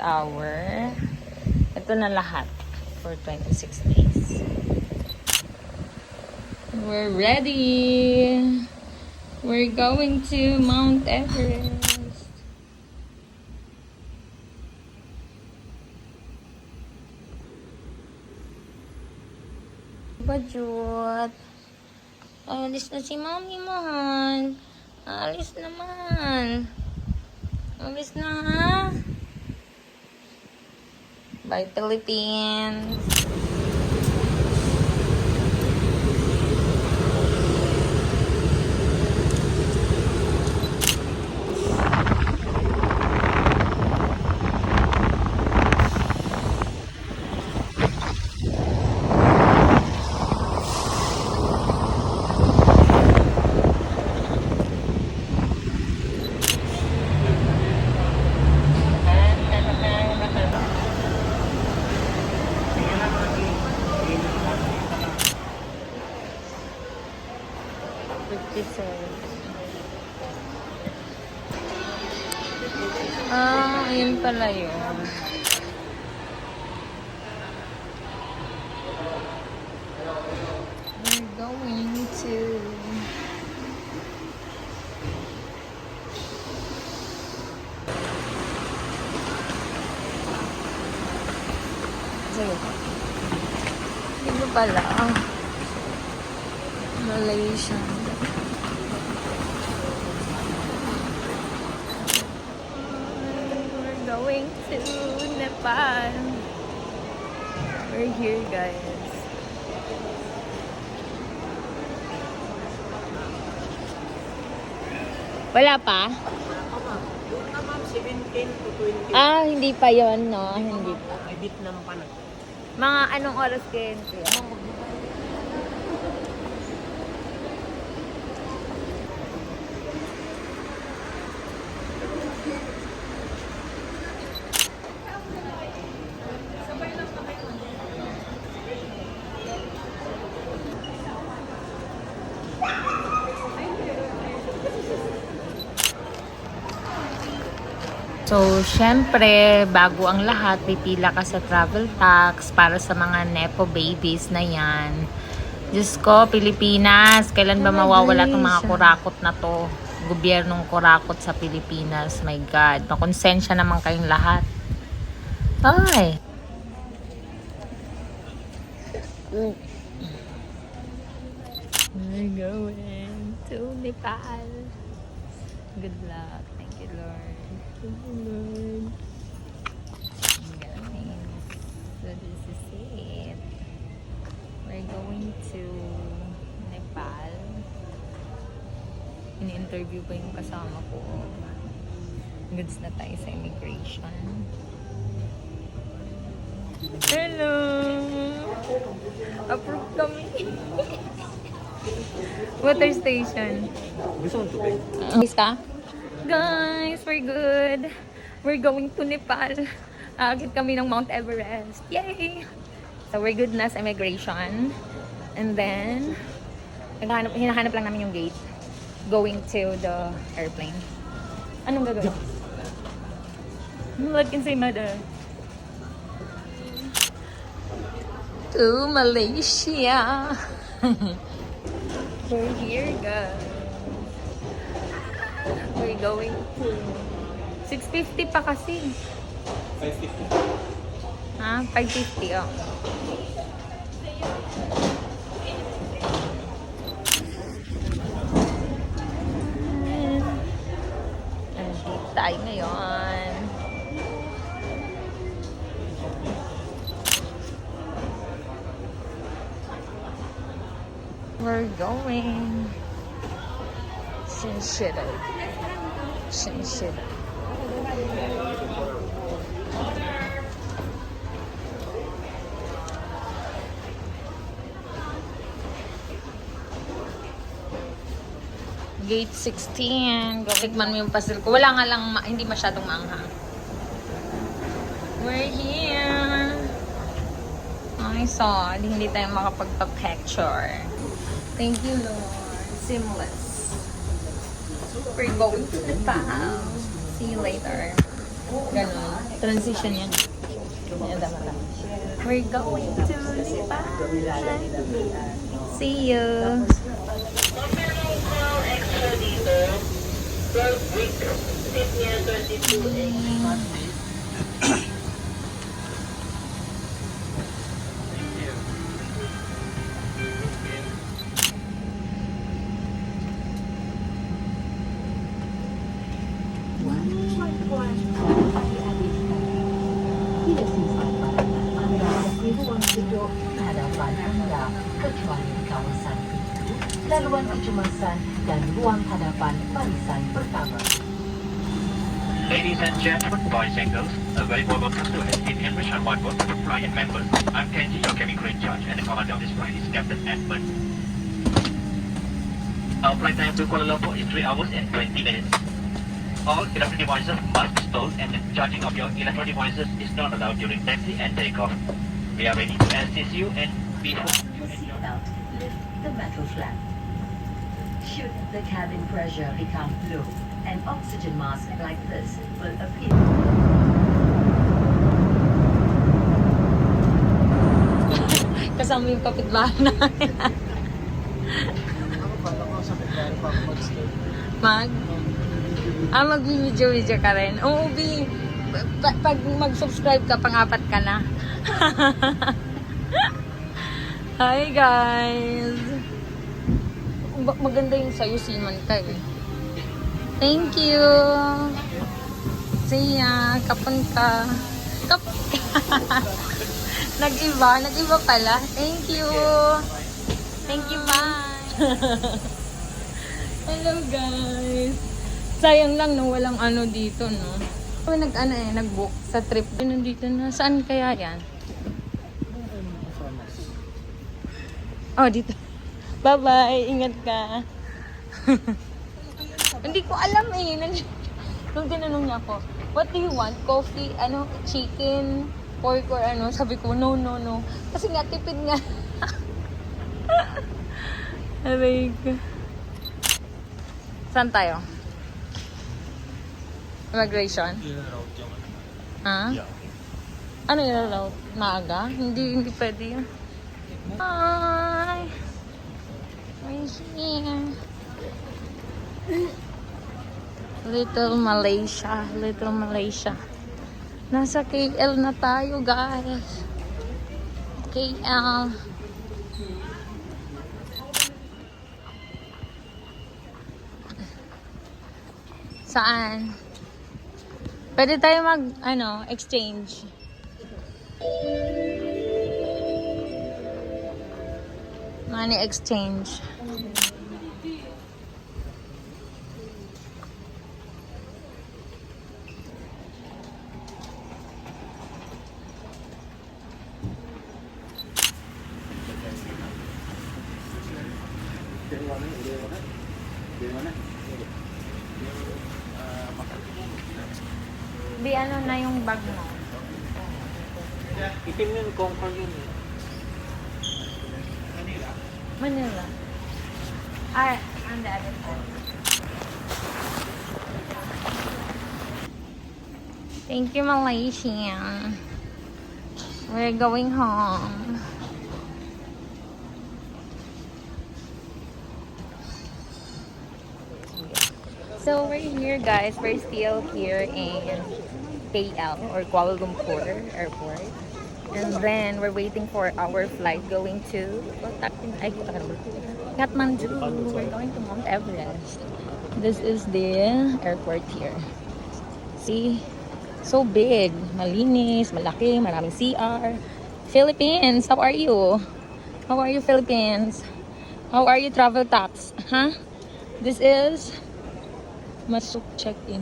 hour. Ito na lahat for 26 days. We're ready. We're going to Mount Everest. Bajut. Alis na si Mami, mahal. Alis naman. Alis na, ha? Bye, Philippines. Ayun pala yun. We're going to... Hindi ko pala. Malaysia. Going to Nepal. We're here, guys. Wala pa? Hindi pa yon, no? Hindi pa. May Vietnam pa na. Mga anong oras kayo? So, syempre, bago ang lahat, pipila ka sa travel tax para sa mga Nepo babies na yan. Diyos ko, Pilipinas, kailan ba mawawala itong mga kurakot na to? Gobyernong kurakot sa Pilipinas. My God, makonsensya naman kayong lahat. Ay! We're going to Nepal. Good luck. Thank you, Lord. Thank you, Lord. Guys, so this is it. We're going to Nepal. In-interview pa yung kasama ko. Goods na tayo sa immigration. Hello! Approve kami. Water station. Gusto mo tubig? Guys, we're good. We're going to Nepal. Agad kami ng Mount Everest. Yay! So, we're good na sa immigration. And then, hinahanap lang namin yung gate. Going to the airplane. Anong gagawin? What can say, mother? To Malaysia. We're here, guys. We're going to 650 pa kasi. 550. Ha? 550, oh. Nandito tayo ngayon. We're going Shinshida. Gate 16. Tikman mo yung pastel ko. Wala nga lang, hindi masyadong maanghang. We're here. Ay, sorry. Hindi tayo makapagpa-picture. Thank you, Lord. Seamless. We're going to Nepal. See you later. Ganun. Transition yan. Ayan, tama. We're going to Lipan. See you. Laluan kecemasan dan ruang hadapan barisan pertama. Ladies and gentlemen, boys and girls, a very warm welcome to STN Mission One Board for flight members. I'm Kenji, your cabin crew in charge, and the commander of this flight is Captain Edmund. Our flight time to Kuala Lumpur is 3 hours and 20 minutes. All electronic devices must be stowed, and the charging of your electronic devices is not allowed during taxi and takeoff. We are ready to assist you, and we hope you enjoy. Seatbelt, lift the metal flap. Should the cabin pressure become low, an oxygen mask like this will appear. Kasama yung kapitbahay namin. Mag? Mag-video-video ka rin? Oo, B. Pag mag-subscribe ka, pang-apat ka na. Hi, guys! Maganda yung sa'yo, Simanta eh. Thank you! See ya! Kapon ka! Nag-iba pala. Thank you! Thank you, bye! Hello, guys! Sayang lang no, walang ano dito, no? Nag-book sa trip. Nandito na. Saan kaya yan? Oh, dito. Bye-bye. Ingat ka. Hindi ko alam eh. Nung tinanong niya ako, what do you want? Coffee, chicken, pork, or ano? Sabi ko, no. Kasi nga, tipid nga. Aray ko. Saan tayo? Immigration? Ha? Ano yung route? Maaga? Hindi pwede yun. Hi! We're here. Little Malaysia. Nasa KL na tayo, guys. KL. Saan? Pwede tayo exchange. Money exchange. Di ano na yung bag mo? Itim yun, Concord yun eh. Manila. Ah, on the other side. Thank you, Malaysia. We're going home. So we're here, guys. We're still here in KL or Kuala Lumpur Airport. And then we're waiting for our flight going to Kathmandu. We're going to Mount Everest. This is the airport here. See? So big. Malinis, malaki, maraming CR. Philippines, how are you? How are you, Philippines? How are you, travel tax? Huh? This is Masuk check-in.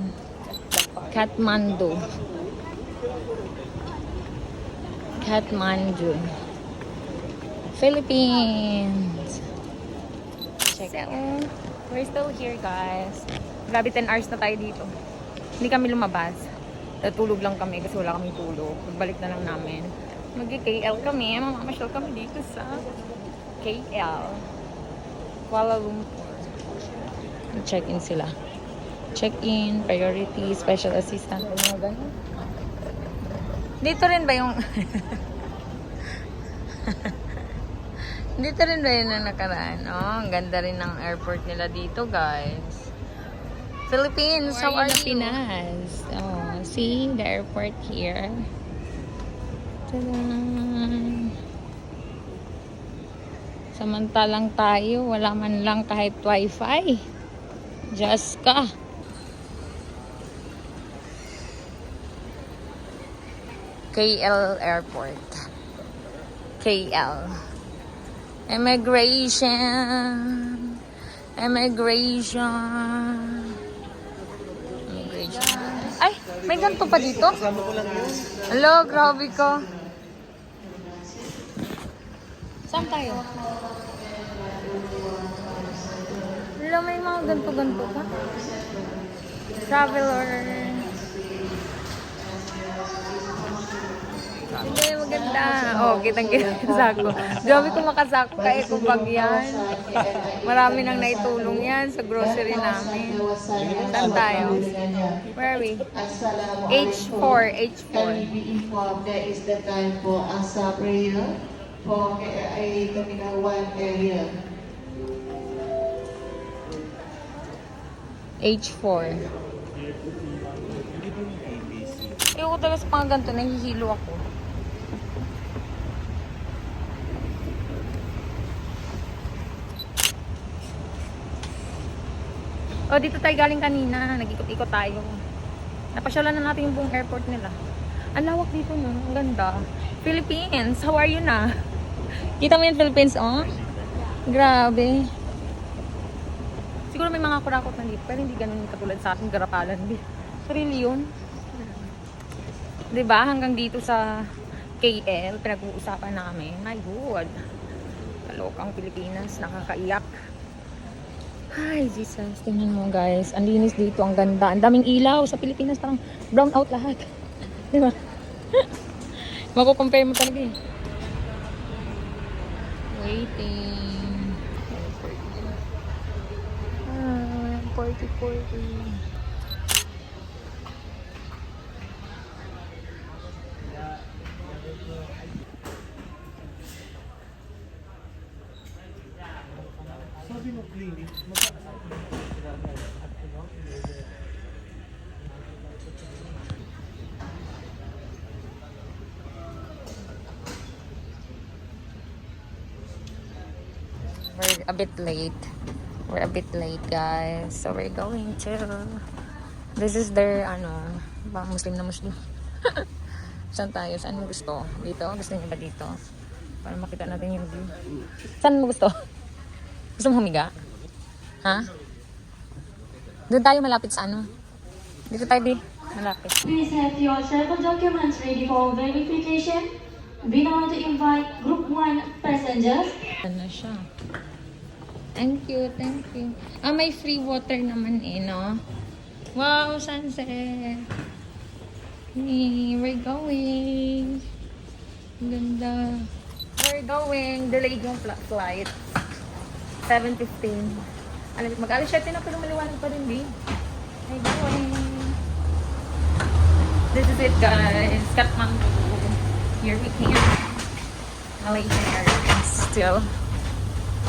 Kathmandu. Philippines. Check. So, we're still here, guys. Grabe, 10 hours na tayo dito. Hindi kami lumabas. Natulog lang kami kasi wala kaming tulog. Pagbalik na lang namin. Mag-KL kami. Mamamasyal kami dito sa KL. Kuala Lumpur. Check-in sila. Check-in, priority, special assistant. Ano ganun? Dito rin ba yung... Dito rin ba yun ang nakaraan? Oh, ang ganda rin ng airport nila dito, guys. Philippines, how are you? Pinas. Oh, see the airport here. Tadaan! Samantalang tayo, wala man lang kahit wifi. Just ka. KL Airport. KL. Immigration. Ay, may ganito pa dito? Hello, grabe ko. Saan tayo? Hello, may mga ganito-ganito pa. Traveler. Hindi, maganda. Oh, kitang-kita sako. Grabe kung makasako ka eh, kung yan. Marami nang naitulong yan sa grocery namin. Saan tayo? Where are we? H4. Can we inform there is the time for Asa prayer for KIA Terminal 1 area. H4. Ayoko talaga sa mga ganito, nahihilo ako. Oh, dito tayo galing kanina. Nag-ikot-ikot tayo. Napasyalan na natin yung buong airport nila. Ang lawak dito, no? Ang ganda. Philippines, how are you na? Kita mo yung Philippines, oh? Grabe. Siguro may mga kurakot na dito, pero hindi ganun katulad sa ating garapalan. Sarili yun. Diba? Hanggang dito sa KL, pinag-uusapan namin. My God. Kalokang Pilipinas, nakakaiyak. Ay, Jesus. Tingnan mo, guys. Ang linis dito, ang ganda. Ang daming ilaw sa Pilipinas. Parang brown out lahat. Diba? Mako-compare mo talaga eh. Waiting. 40. Sabi mo clinic, We're a bit late. We're a bit late, guys. So we're going to... This is their, Muslim na Muslim. Saan tayo? Saan mo gusto? Dito? Gusto niyo ba dito? Para makita natin yung view. Saan mo gusto? Gusto mo humiga? Ha? Doon tayo malapit sa ano? Dito tayo malapit. Please have your travel documents ready for verification. We now want to invite Group 1 passengers. Ano na siya? Thank you. May free water naman eh, no? Wow, sunset! Hey, we're going. Ganda. We're going. Delayed yung flight. 7:15. Mag-alas 7 na pero maliwanag pa rin, babe. We're going. This is it, guys. Kathmandu. Here we here. Malaysian Airlines still.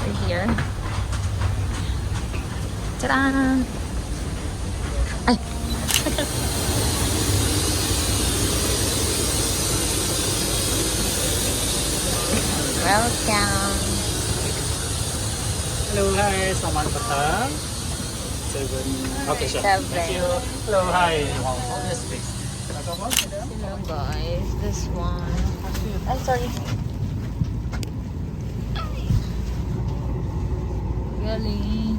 We're here. Ta-da! Ay! Welcome! hello, hi. Selamat datang. 7. Okay, sure. 7. Thank you. Hello, hi. Wow, all this space. Hello guys, this one. Ay, sorry. Galing.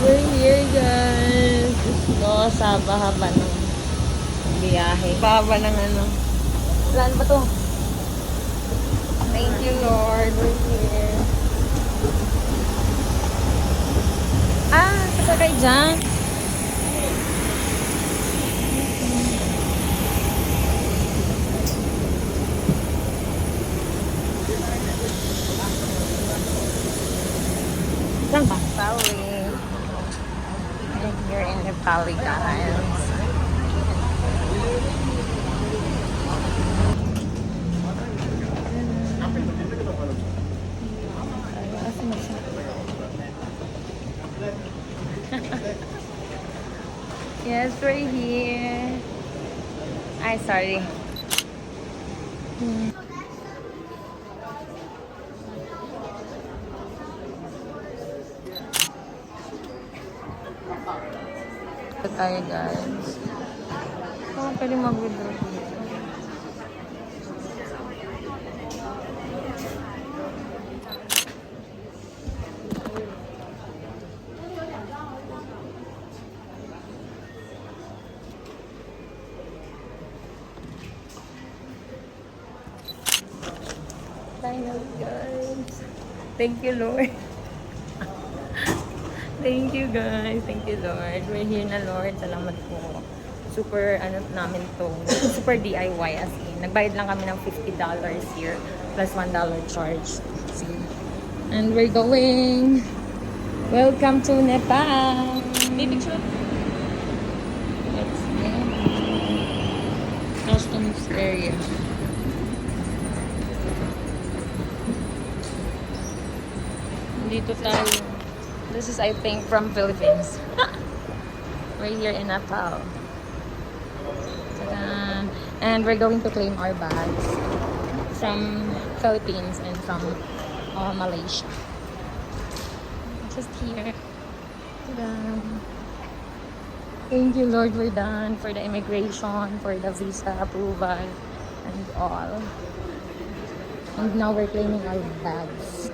We're here, guys. Gusto sa bahaba ng biyahe. Bahaba ng Saan ba to? Thank you, Lord. We're here. Sasakay dyan. here in Nepal, guys. Yes, we're here. Ay, sorry. Ito tayo, guys. Oh, pwede mag-withdraw dito. Finally, guys. Thank you, Lord. Thank you, guys. Thank you, Lord. We're here na, Lord. Salamat po. Super, ano namin to. Super DIY as in. Nagbayad lang kami ng $50 here. Plus $1 charge. See? And we're going. Welcome to Nepal. Baby truck. Let's go. Customs area. Dito tayo. This is, I think, from Philippines. We're here in Nepal. Ta-da! And we're going to claim our bags from Philippines and from Malaysia. Just here. Ta-da! Thank you, Lord. We're done for the immigration, for the visa approval, and all. And now we're claiming our bags.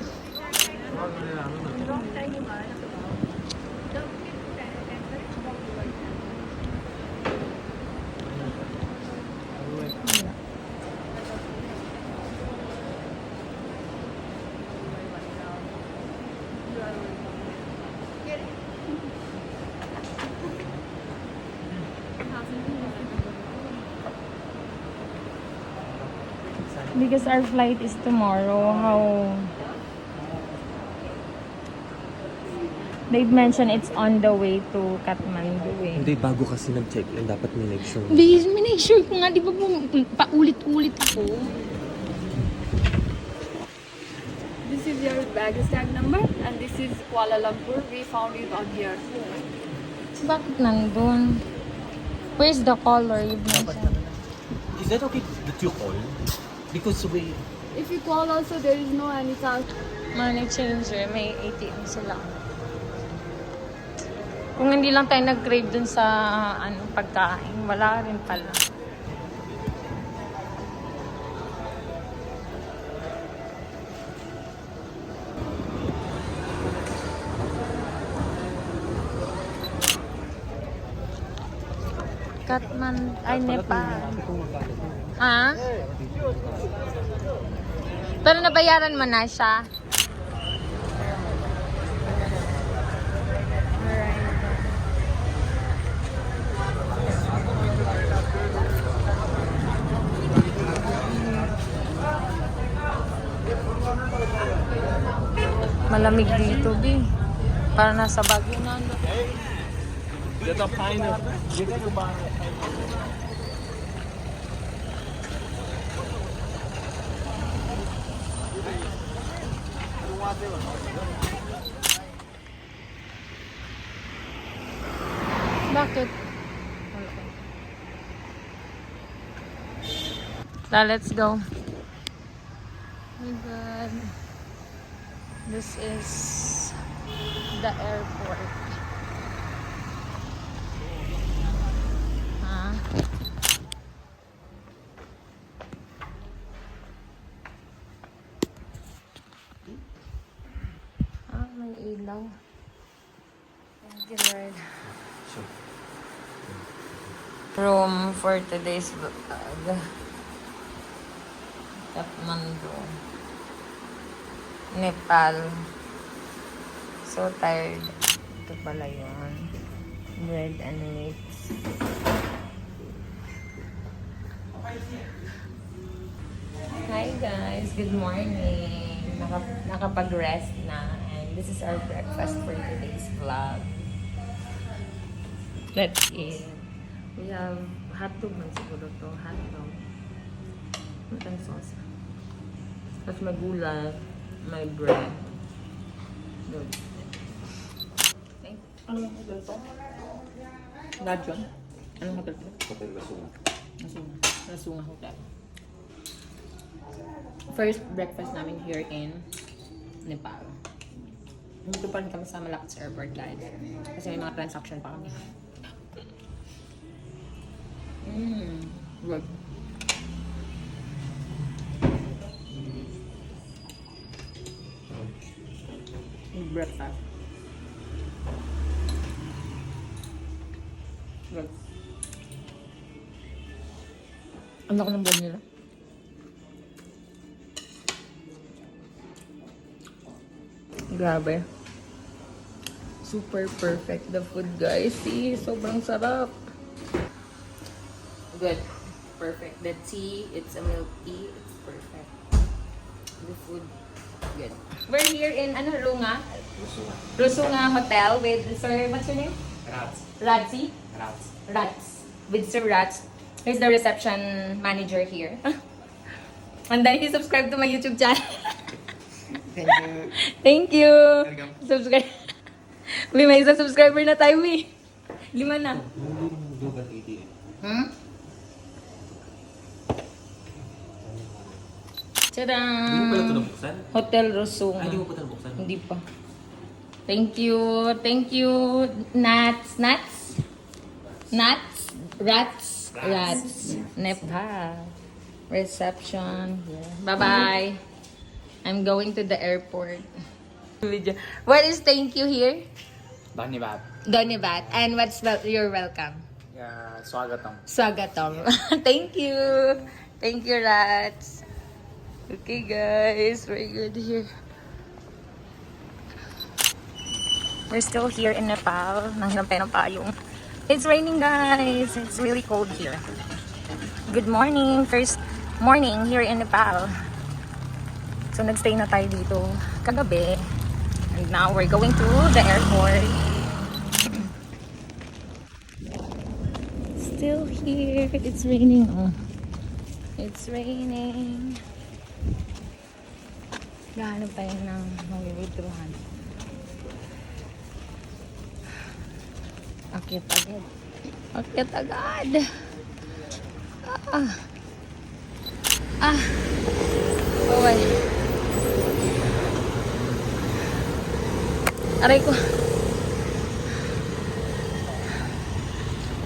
Because our flight is tomorrow, how they've mentioned it's on the way to Kathmandu eh. Hindi, bago kasi nag-check-in, dapat may make sure. Please, make sure ko nga, di ba paulit-ulit ako? This is your baggage tag number and this is Kuala Lumpur. We found it on here. Bakit nandun? Where's the color you've mentioned? Is that okay that you call? Because we... If you call also, there is no any chance. Money changer, may ATM sila. Kung hindi lang tayo nag-crave dun sa pagkain, wala rin pala. Kathmandu, ay Nepal. Ha? Pero nabayaran mo na siya. Malamig dito, Bi. Para nasa Baguio na. Bakit? Now, let's go. Oh my God. This is the airport. Huh? Ah, may ilaw. Thank you, Lord. Room for today's vlog. Kathmandu. Nepal. So tired. Ito pala yun. Bread and meats. Hi guys! Good morning! Nakapag-rest na. And this is our breakfast for today's vlog. Let's eat. We have hotdog man siguro to. Hotdog. Matang sauce. Tapos may gulay. May bread. Good. Okay. Anong hotel to? Dajon? Anong hotel to? Hotel Lasunga. Lasunga Hotel. First breakfast namin here in Nepal. Dito pa rin kami sa Malacca Airport, guys. Kasi may mga transaction pa kami. Good. Breakfast. Good. Ang laki ng bag nila. Grabe. Super perfect the food, guys. See, sobrang sarap. Good. Perfect. The tea, it's a milk tea. It's perfect. The food, good. We're here in, Lunga? Rusunga Hotel with Sir, what's your name? Radzi? Rats. With Sir Rats. Here's the reception manager here. And then he subscribed to my YouTube channel. Thank you. Thank you. Welcome. Subscribe. May isang subscriber na tayo, 5 na. Dugan 88. Hmm? Tadam! Hindi mo pala ito nabuksan? Hotel Rusunga. Hindi mo pa ito nabuksan? Hindi pa. Thank you. Thank you, Nats. Rats. Nepal. Reception. Yeah. Bye-bye. I'm going to the airport. What is thank you here? Dhanyavad. And what's you're welcome? Swagatam. Swagatam. Thank you. Thank you, Rats. Okay, guys. Very good here. We're still here in Nepal. Nanghilampay ng payong. It's raining, guys. It's really cold here. Good morning. First morning here in Nepal. So, nagstay na tayo dito kagabi. And now, we're going to the airport. Still here. It's raining. Oh. It's raining. Gahanap tayo ng mag-withdrawhan. Akyat agad. Akyat agad. Okay. Aray ko.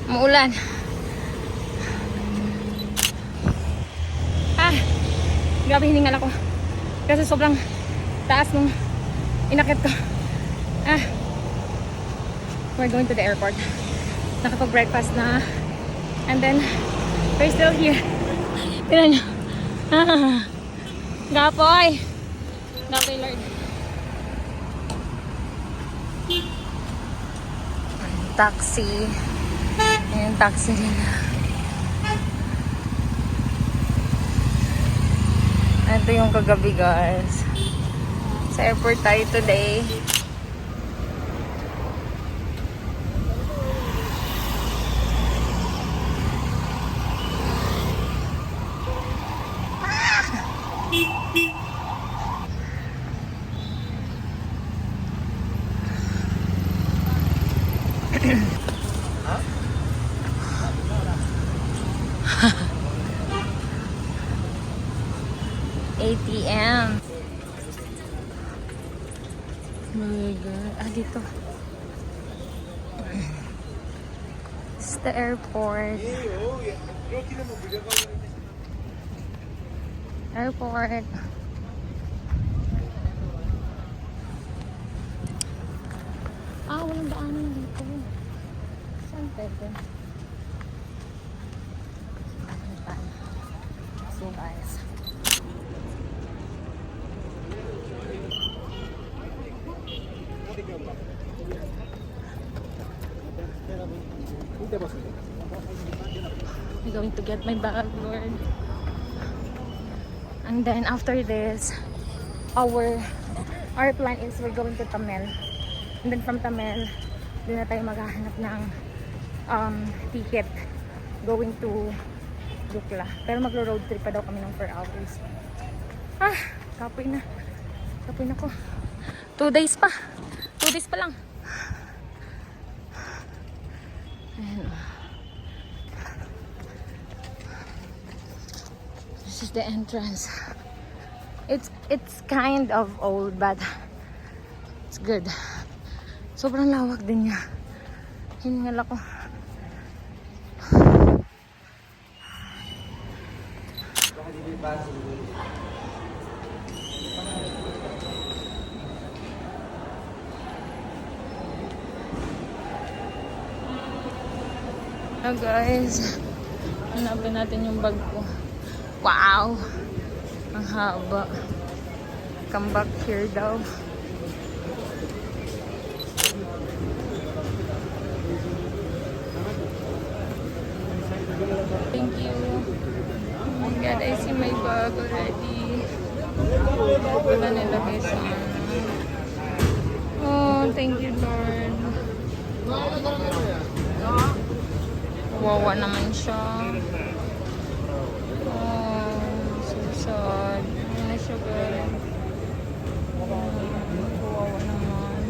Maulan. Grabe hiningal ako. Kasi sobrang taas nung inakit ko. We're going to the airport. Nakapag-breakfast na. And then, we're still here. Tignan nyo. Gapoy! Gapoy, Lord. Taxi. Ayan, taxi nila. Ito yung kagabi, guys. Sa airport tayo today. ATM. Oh my God. Dito. This is the airport. Airport. Walang daanan dito. Saan pwede? So guys. I'm going to get my bag, Lord. And then after this, our plan is we're going to Tamil. And then from Tamil, doon na tayo maghahanap ng ticket going to Dukla. Pero magro-road trip pa daw kami ng 4 hours. Kapoy na. Kapoy na ko. 2 days pa. 2 days pa lang. Ayan. This is the entrance. It's kind of old but it's good. Sobrang lawak din niya. Hiningal ako. Guys, hanapin natin yung bag ko. Wow! Ang haba. Come back here daw. Thank you. Oh my God, I see my bag already. Wala nilagay sa ano. Oh, thank you, Lord. Wawa naman siya. Oh, so sad. Ano na siya, girl? Wawa naman.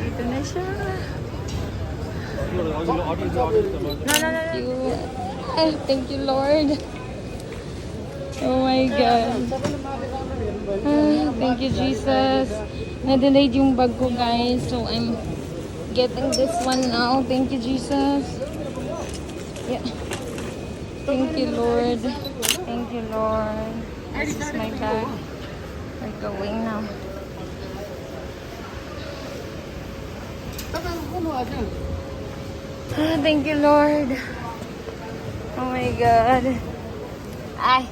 Dito na siya. No. Thank you. Thank you, Lord. Oh my God. Thank you, Jesus. Na-delayed yung bag ko, guys. So, I'm getting this one now. Thank you, Jesus. Yeah. Thank you, Lord. Thank you, Lord. This is my bag. We're going now. Thank you, Lord. Oh my God. Ay.